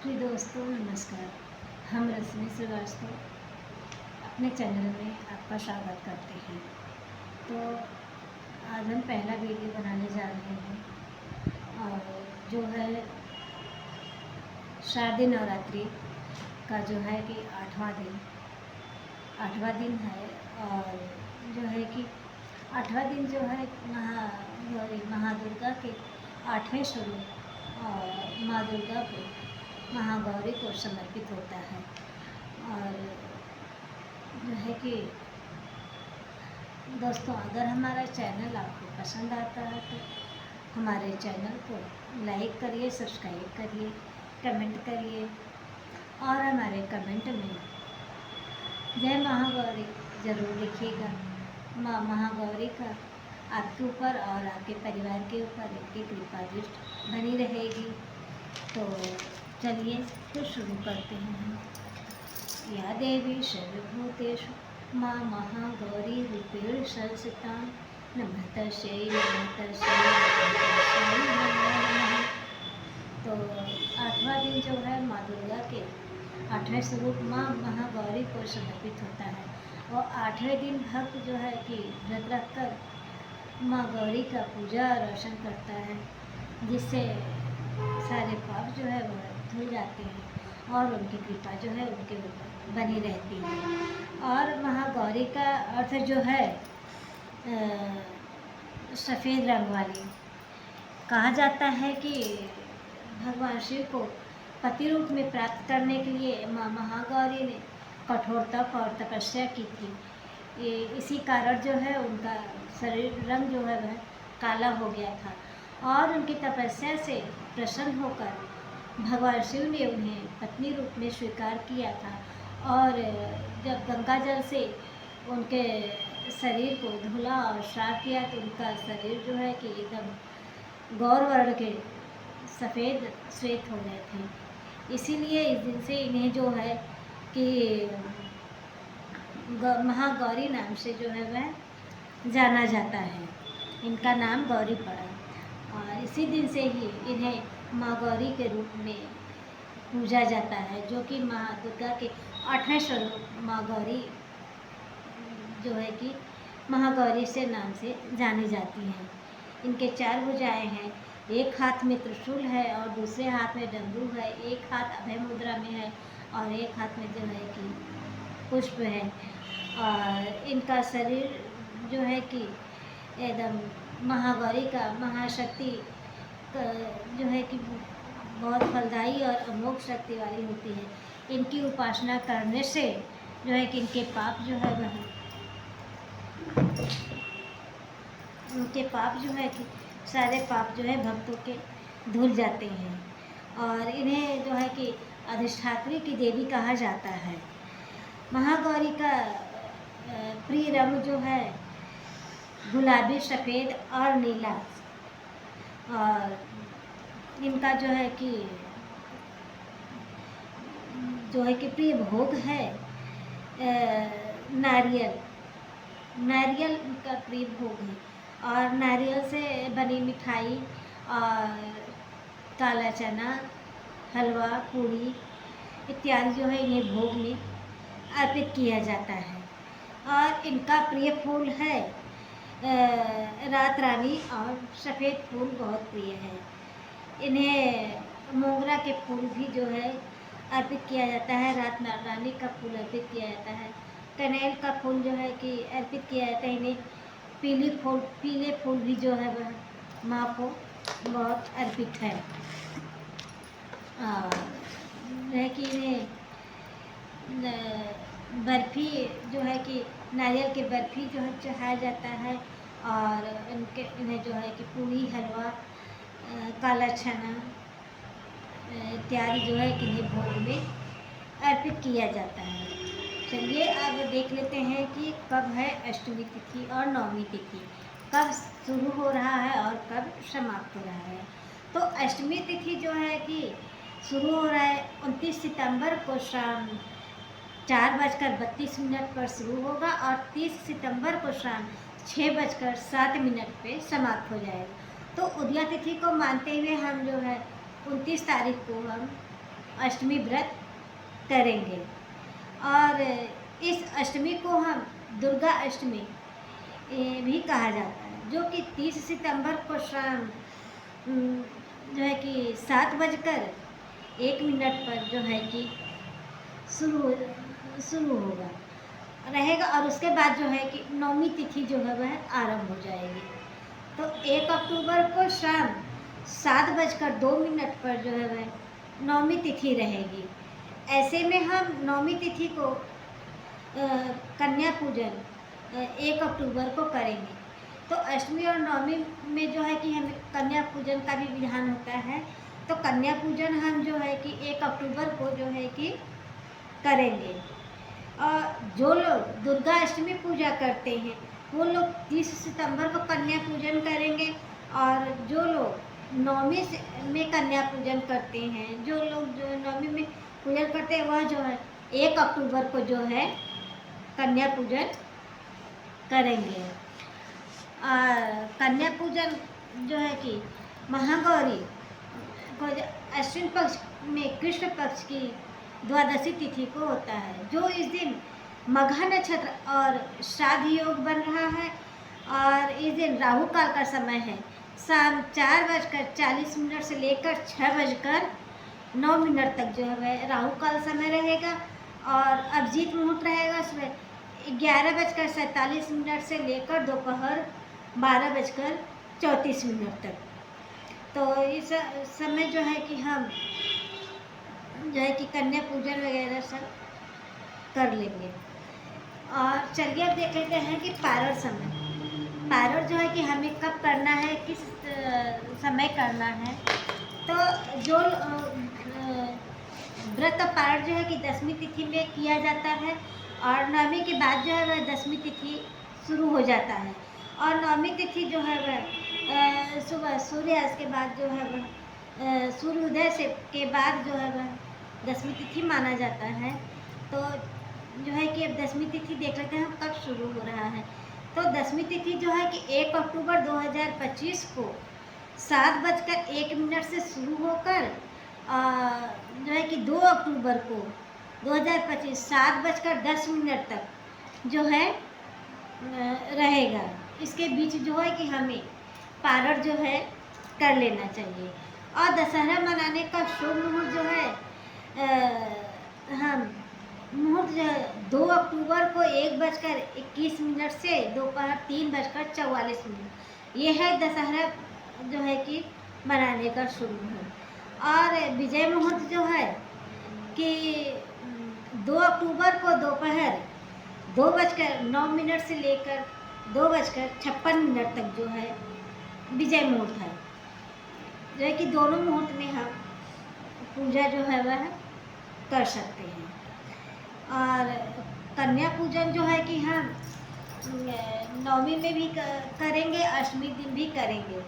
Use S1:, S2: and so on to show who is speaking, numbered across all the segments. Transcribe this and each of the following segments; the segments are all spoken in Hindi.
S1: प्रिय दोस्तों नमस्कार। हम रश्मि श्रीवास्तव अपने चैनल में आपका स्वागत करते हैं। तो आज हम पहला वीडियो बनाने जा रहे हैं और जो है शारदीय नवरात्रि का जो है कि आठवां दिन है। और जो है कि आठवां दिन जो है महादुर्गा के 8वें स्वरूप और माँ दुर्गा को महागौरी को समर्पित होता है। और जो है कि दोस्तों, अगर हमारा चैनल आपको पसंद आता है तो हमारे चैनल को लाइक करिए, सब्सक्राइब करिए, कमेंट करिए और हमारे कमेंट में जय महागौरी ज़रूर लिखिएगा। माँ महागौरी का आपके ऊपर और आपके परिवार के ऊपर इनकी कृपा दृष्टि बनी रहेगी। तो चलिए तो शुरू करते हैं। या देवी सर्वभूतेषु माँ महागौरी रूपेण संस्थिता नमस्तस्यै नमस्तस्यै नमस्तस्यै नमो नमः। तो आठवां दिन जो है माँ दुर्गा के 8वें स्वरूप माँ महागौरी को समर्पित होता है। और 8वें दिन भक्त जो है कि व्रत रखकर माँ गौरी का पूजा और अर्चन करता है, जिससे सारे पाप जो है वह धुल जाते हैं और उनकी कृपा जो है उनके ऊपर बनी रहती है। और महागौरी का अर्थ जो है सफ़ेद रंग वाली। कहा जाता है कि भगवान शिव को पति रूप में प्राप्त करने के लिए माँ महागौरी ने कठोर तप और तपस्या की थी। ये इसी कारण जो है उनका शरीर रंग जो है वह काला हो गया था। और उनकी तपस्या से प्रसन्न होकर भगवान शिव ने उन्हें पत्नी रूप में स्वीकार किया था। और जब गंगा जल से उनके शरीर को धुला और साफ किया तो उनका शरीर जो है कि एकदम गौर वर्ण के सफ़ेद श्वेत हो गए थे। इसीलिए इस दिन से इन्हें जो है कि महागौरी नाम से जो है वह जाना जाता है। इनका नाम गौरी पड़ा और इसी दिन से ही इन्हें माँ गौरी के रूप में पूजा जाता है, जो कि माँ दुर्गा के 8वें स्वरूप माँ गौरी जो है कि महागौरी से नाम से जानी जाती हैं। इनके 4 भुजाएं हैं। एक हाथ में त्रिशूल है और दूसरे हाथ में डमरू है। एक हाथ अभय मुद्रा में है और एक हाथ में जो है कि पुष्प है। और इनका शरीर जो है कि एकदम महागौरी का महाशक्ति जो है कि बहुत फलदायी और अमोघ शक्ति वाली होती है। इनकी उपासना करने से जो है कि इनके पाप जो है वह उनके पाप जो है कि सारे पाप जो है भक्तों के धुल जाते हैं। और इन्हें जो है कि अधिष्ठात्री की देवी कहा जाता है। महागौरी का प्रिय रंग जो है गुलाबी, सफ़ेद और नीला। और इनका जो है कि प्रिय भोग है नारियल का प्रिय भोग है। और नारियल से बनी मिठाई और काला चना, हलवा, पूड़ी इत्यादि जो है इन्हें भोग में अर्पित किया जाता है। और इनका प्रिय फूल है रात रानी और सफ़ेद फूल बहुत प्रिय है। इन्हें मोगरा के फूल भी जो है अर्पित किया जाता है। रात रानी का फूल अर्पित किया जाता है। कनेल का फूल जो है कि अर्पित किया जाता है। इन्हें पीले फूल भी जो है वह माँ को बहुत अर्पित है। और कि इन्हें बर्फ़ी जो है कि नारियल की बर्फ़ी जो है चढ़ाया जाता है। और इन्हें जो है कि पूरी, हलवा, काला चना इत्यादि जो है कि इन्हें भोग में अर्पित किया जाता है। चलिए अब देख लेते हैं कि कब है अष्टमी तिथि और नवमी तिथि, कब शुरू हो रहा है और कब समाप्त हो रहा है। तो अष्टमी तिथि जो है कि शुरू हो रहा है 29 सितंबर को शाम 4:32 पर शुरू होगा और 30 सितंबर को शाम 6:07 पे समाप्त हो जाएगा। तो उदया तिथि को मानते हुए हम जो है 29 तारीख को हम अष्टमी व्रत करेंगे। और इस अष्टमी को हम दुर्गा अष्टमी भी कहा जाता है, जो कि 30 सितंबर को शाम जो है कि 7:01 पर जो है कि शुरू होगा रहेगा, और उसके बाद जो है कि नौमी तिथि जो है वह आरंभ हो जाएगी। तो 1 अक्टूबर को शाम 7:02 पर जो है वह नौमी तिथि रहेगी। ऐसे में हम नौमी तिथि को कन्या पूजन 1 अक्टूबर को करेंगे। तो अष्टमी और नवमी में जो है कि हमें कन्या पूजन का भी विधान होता है। तो कन्या पूजन हम जो है कि 1 अक्टूबर को जो है कि करेंगे। और जो लोग दुर्गा अष्टमी पूजा करते हैं वो लोग 30 सितंबर को कन्या पूजन करेंगे, और जो लोग नवमी में कन्या पूजन करते हैं, जो लोग जो नवमी में पूजन करते हैं वह जो है 1 अक्टूबर को जो है कन्या पूजन करेंगे। कन्या पूजन जो है कि महागौरी को अश्विन पक्ष में कृष्ण पक्ष की द्वादशी तिथि को होता है, जो इस दिन मघा नक्षत्र और श्राद्ध योग बन रहा है। और इस दिन राहु काल का समय है, शाम 4:40 से लेकर 6:09 तक जो है वह राहु काल समय रहेगा। और अभिजीत मुहूर्त रहेगा सुबह 11:47 से लेकर दोपहर 12:34 तक। तो इस समय जो है कि हम जो है कि कन्या पूजन वगैरह सब कर लेंगे। और चलिए अब देख लेते हैं कि पारण समय। पारण जो है कि हमें कब करना है, किस समय करना है। तो जो व्रत पारण जो है कि 10वीं तिथि में किया जाता है, और नवमी के बाद जो है वह 10वीं तिथि शुरू हो जाता है। और नवमी तिथि जो है वह सुबह सूर्यास्त के बाद जो है वह सूर्योदय से के बाद जो है वह 10वीं तिथि माना जाता है। तो जो है कि अब 10वीं तिथि देख लेते हैं कब शुरू हो रहा है। तो 10वीं तिथि जो है कि 1 अक्टूबर 2025 को 7:01 से शुरू होकर जो है कि 2 अक्टूबर को 2025 7:10 तक जो है रहेगा। इसके बीच जो है कि हमें पारण जो है कर लेना चाहिए। और दशहरा मनाने का शुभ मुहूर्त जो है हम मुहूर्त जो है 2 अक्टूबर को 1:21 से दोपहर 3:44 ये है दशहरा जो है कि मनाने का शुभ मुहूर्त। और विजय मुहूर्त जो है कि 2 अक्टूबर को दोपहर 2:09 से लेकर 2:56 तक जो है विजय मुहूर्त है, जो है कि दोनों मुहूर्त में हम पूजा जो है वह कर सकते हैं। और कन्या पूजन जो है कि हम नवमी में भी करेंगे, अष्टमी दिन भी करेंगे।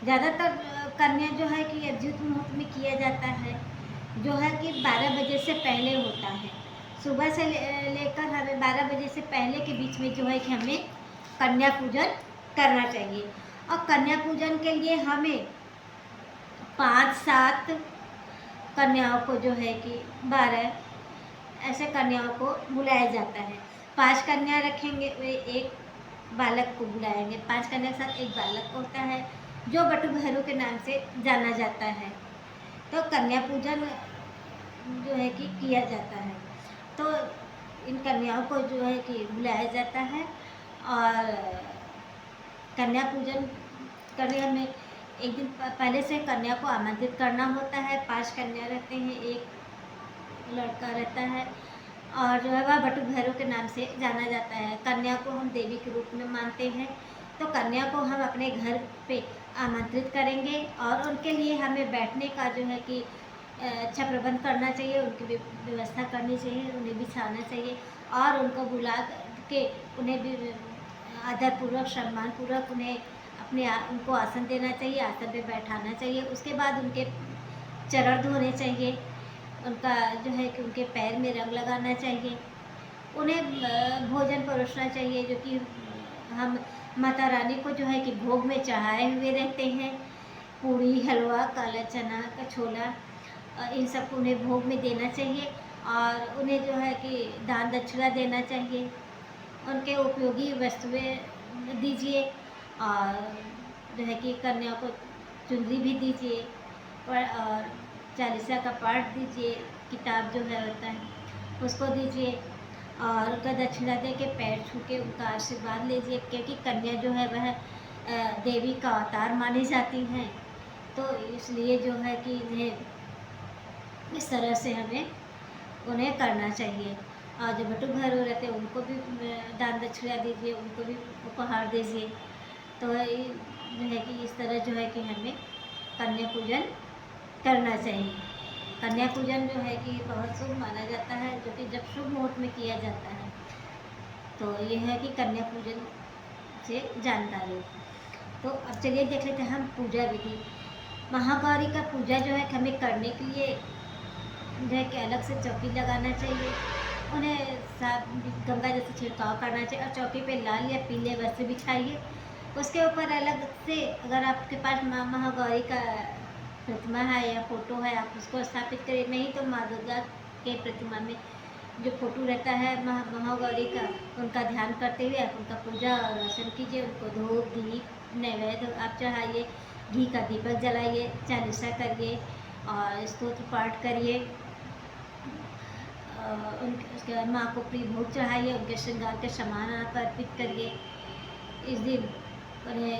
S1: ज़्यादातर कन्या जो है कि अभिजीत मुहूर्त में किया जाता है, जो है कि 12 बजे से पहले होता है। सुबह से लेकर हमें 12 बजे से पहले के बीच में जो है कि हमें कन्या पूजन करना चाहिए। और कन्या पूजन के लिए हमें 5-7 कन्याओं को जो है कि 12 ऐसे कन्याओं को बुलाया जाता है। 5 कन्या रखेंगे, वे एक बालक को बुलाएंगे। 5 कन्या के साथ एक बालक होता है, जो बटु भैरव के नाम से जाना जाता है। तो कन्या पूजन जो है कि किया जाता है। तो इन कन्याओं को जो है कि बुलाया जाता है। और कन्या पूजन करने में एक दिन पहले से कन्या को आमंत्रित करना होता है। 5 कन्या रहते हैं, एक लड़का रहता है, और जो है वह बटु भैरव के नाम से जाना जाता है। कन्या को हम देवी के रूप में मानते हैं। तो कन्या को हम अपने घर पे आमंत्रित करेंगे, और उनके लिए हमें बैठने का जो है कि अच्छा प्रबंध करना चाहिए, उनकी व्यवस्था करनी चाहिए, उन्हें बिछाना चाहिए, और उनको बुला के उन्हें भी आदरपूर्वक सम्मानपूर्वक उनको आसन देना चाहिए, आसन पे बैठाना चाहिए। उसके बाद उनके चरण धोने चाहिए, उनका जो है कि उनके पैर में रंग लगाना चाहिए, उन्हें भोजन परोसना चाहिए, जो कि हम माता रानी को जो है कि भोग में चढ़ाए हुए रहते हैं। पूड़ी, हलवा, काला चना का छोला, इन सबको उन्हें भोग में देना चाहिए और उन्हें जो है कि दान दक्षिणा देना चाहिए। उनके उपयोगी वस्तुएं दीजिए और जो है कि कन्या को चुनरी भी दीजिए और चालीसा का पाठ दीजिए, किताब जो है होता है उसको दीजिए और उनका दक्षिणा दे के पैर छू के उनका आशीर्वाद लीजिए, क्योंकि कन्या जो है वह देवी का अवतार मानी जाती हैं। तो इसलिए जो है कि इन्हें इस तरह से हमें उन्हें करना चाहिए। और जो बटुक घरों रहते हैं उनको भी दान दक्षिणा दीजिए, उनको भी उपहार दीजिए। तो जो है कि इस तरह जो है कि हमें कन्या पूजन करना चाहिए। कन्या पूजन जो है कि बहुत शुभ माना जाता है, जो कि जब शुभ मुहूर्त में किया जाता है। तो यह है कि कन्या पूजन से जानकारी। तो अब चलिए देख लेते हैं हम पूजा विधि। महागौरी का पूजा जो है हमें करने के लिए जो है कि अलग से चौकी लगाना चाहिए, उन्हें साफ गंगा जल से छिड़काव करना चाहिए और चौकी पे लाल या पीले वस्त्र बिछाइए। उसके ऊपर अलग से अगर आपके पास माँ महागौरी का प्रतिमा है या फोटो है आप उसको स्थापित करिए, नहीं तो माँ दुर्गा के प्रतिमा में जो फोटो रहता है महागौरी का उनका ध्यान करते हुए आप उनका पूजा और अर्चन कीजिए। उनको धूप दीप नैवेद्य आप चढ़ाइए, घी का दीपक जलाइए, चालीसा करिए और स्तोत्र पाठ करिए। उनके उसके बाद माँ को प्रिय भोग चढ़ाइए, उनके श्रृंगार के सामान आप अर्पित करिए। इस दिन उन्हें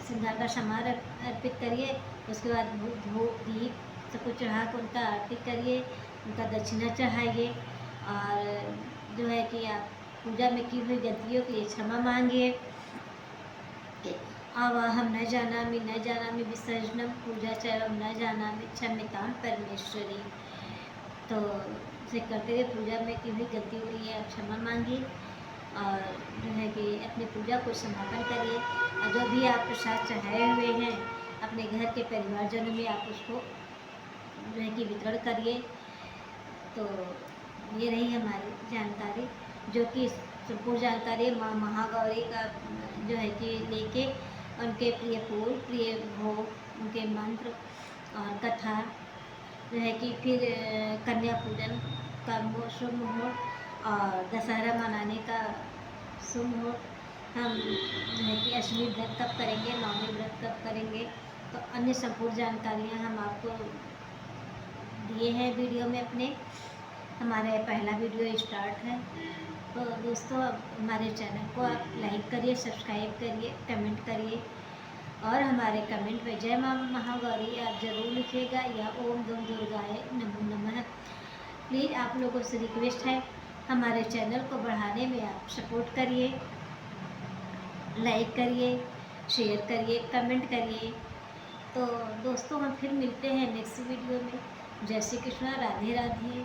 S1: श्रृंगार का सामान अर्पित करिए। उसके बाद धूप दीप सब कुछ चढ़ा कर उनका आरती करिए, उनका दक्षिणा चढ़ाइए और जो है कि आप पूजा में की हुई गलतियों के लिए क्षमा मांगिए। आवाहम न जानामि विसर्जनम पूजाचरम न जानामि क्षम्यताम परमेश्वरी। तो इसे करते हुए पूजा में की हुई गलतियों के लिए आप क्षमा मांगिए और जो है कि अपनी पूजा को समापन करिए और जो भी आप प्रसाद चढ़ाए हुए हैं अपने घर के परिवारजनों में आप उसको जो है कि वितरण करिए। तो ये रही हमारी जानकारी, जो कि संपूर्ण जानकारी माँ महागौरी का जो है कि लेके उनके प्रिय फूल प्रिय भोग उनके मंत्र और कथा जो है कि फिर कन्या पूजन का शुभ मुहूर्त और दशहरा मनाने का शुभ मुहूर्त, हम जो है कि अष्टमी व्रत कब करेंगे, नवमी व्रत कब करेंगे, तो अन्य संपूर्ण जानकारियाँ हम आपको दिए हैं वीडियो में अपने। हमारा पहला वीडियो स्टार्ट है। तो दोस्तों हमारे चैनल को आप लाइक करिए, सब्सक्राइब करिए, कमेंट करिए और हमारे कमेंट में जय माँ महागौरी आप ज़रूर लिखिएगा या ओम दुम दुर्गाए नमो नमः। प्लीज़ आप लोगों से रिक्वेस्ट है हमारे चैनल को बढ़ाने में आप सपोर्ट करिए, लाइक करिए, शेयर करिए, कमेंट करिए। तो दोस्तों हम फिर मिलते हैं नेक्स्ट वीडियो में। जय श्री कृष्णा, राधे राधे।